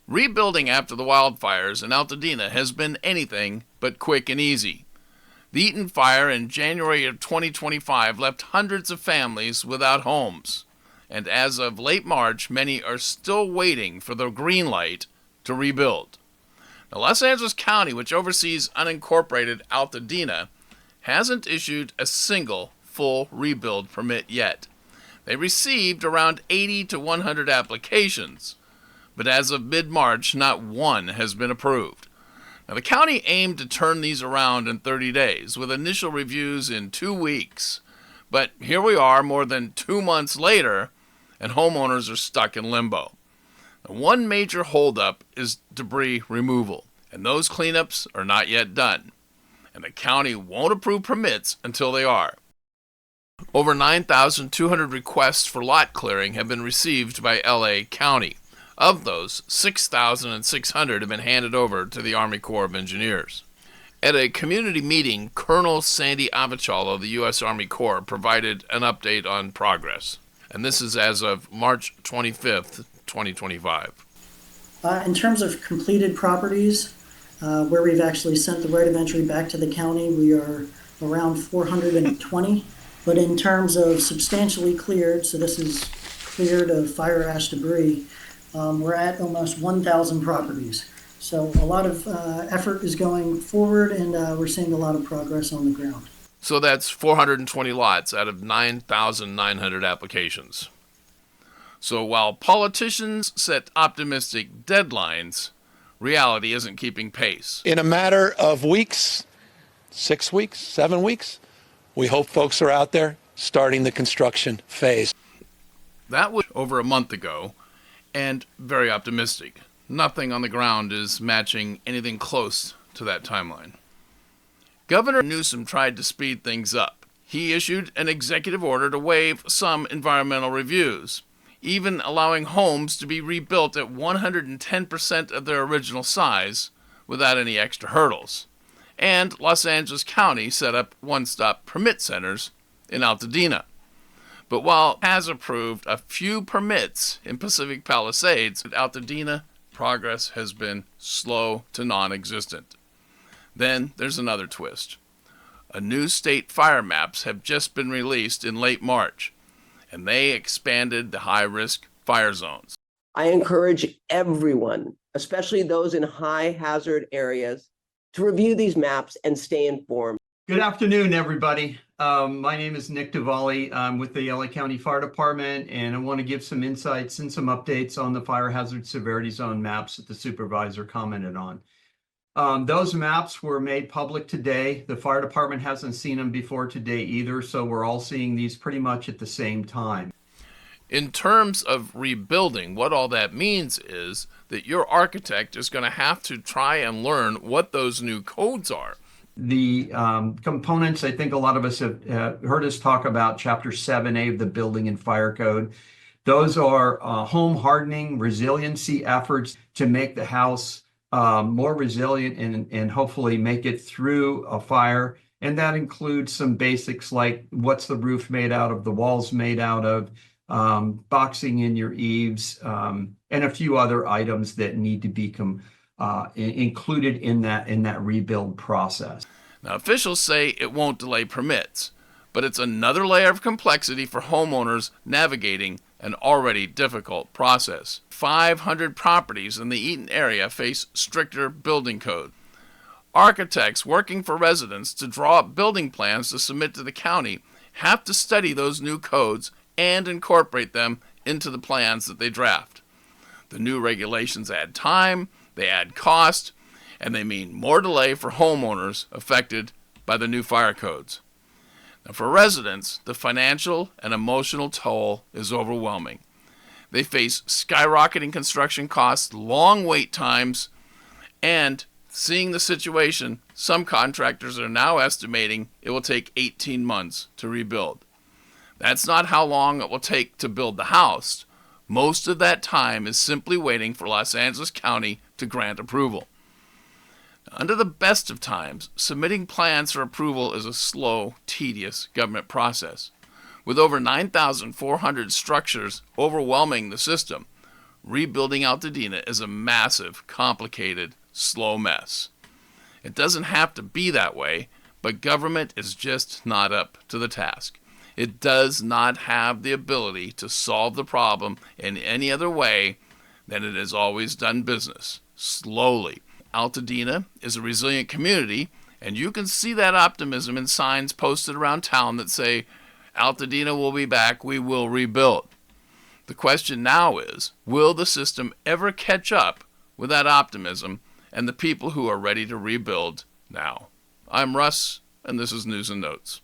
Rebuilding after the wildfires in Altadena has been anything but quick and easy. The Eaton Fire in January of 2025 left hundreds of families without homes, and as of late March, many are still waiting for the green light to rebuild. Now, Los Angeles County, which oversees unincorporated Altadena, hasn't issued a single full rebuild permit yet. They received around 80 to 100 applications, but as of mid-March, not one has been approved. Now, the county aimed to turn these around in 30 days, with initial reviews in 2 weeks. But here we are more than 2 months later, and homeowners are stuck in limbo. Now, one major holdup is debris removal, and those cleanups are not yet done. And the county won't approve permits until they are. Over 9,200 requests for lot clearing have been received by LA County. Of those, 6,600 have been handed over to the Army Corps of Engineers. At a community meeting, Colonel Sandy Avichallo of the U.S. Army Corps provided an update on progress. And this is as of March 25th, 2025. In terms of completed properties, where we've actually sent the right of entry back to the county, we are around 420. But in terms of substantially cleared, so this is cleared of fire ash debris, we're at almost 1,000 properties. So a lot of effort is going forward, and we're seeing a lot of progress on the ground. So that's 420 lots out of 9,900 applications. So while politicians set optimistic deadlines, reality isn't keeping pace. In a matter of weeks, 6 weeks, 7 weeks, we hope folks are out there starting the construction phase. That was over a month ago, and very optimistic. Nothing on the ground is matching anything close to that timeline. Governor Newsom tried to speed things up. He issued an executive order to waive some environmental reviews, even allowing homes to be rebuilt at 110% of their original size without any extra hurdles. And Los Angeles County set up one-stop permit centers in Altadena. But while it has approved a few permits in Pacific Palisades, at Altadena, progress has been slow to non-existent. Then there's another twist. A new state fire maps have just been released in late March, and they expanded the high-risk fire zones. I encourage everyone, especially those in high-hazard areas, to review these maps and stay informed. Good afternoon, everybody. My name is Nick Duvally. I'm with the LA County Fire Department, and I want to give some insights and some updates on the fire hazard severity zone maps that the supervisor commented on. Those maps were made public today. The fire department hasn't seen them before today either, so we're all seeing these pretty much at the same time. In terms of rebuilding, what all that means is that your architect is going to have to try and learn what those new codes are. The components, I think a lot of us have heard us talk about Chapter 7A of the Building and Fire Code. Those are home hardening, resiliency efforts to make the house more resilient and hopefully make it through a fire. And that includes some basics like what's the roof made out of, the walls made out of, boxing in your eaves, and a few other items that need to be included in that rebuild process. Now, officials say it won't delay permits, but it's another layer of complexity for homeowners navigating an already difficult process. 500 properties in the Eaton area face stricter building code. Architects working for residents to draw up building plans to submit to the county have to study those new codes and incorporate them into the plans that they draft. The new regulations add time, they add cost, and they mean more delay for homeowners affected by the new fire codes. Now, for residents, the financial and emotional toll is overwhelming. They face skyrocketing construction costs, long wait times, and seeing the situation, some contractors are now estimating it will take 18 months to rebuild. That's not how long it will take to build the house. Most of that time is simply waiting for Los Angeles County to grant approval. Under the best of times, submitting plans for approval is a slow, tedious government process. With over 9,400 structures overwhelming the system, rebuilding Altadena is a massive, complicated, slow mess. It doesn't have to be that way, but government is just not up to the task. It does not have the ability to solve the problem in any other way than it has always done business, slowly. Altadena is a resilient community, and you can see that optimism in signs posted around town that say, Altadena will be back, we will rebuild. The question now is, will the system ever catch up with that optimism and the people who are ready to rebuild now? I'm Russ, and this is News and Notes.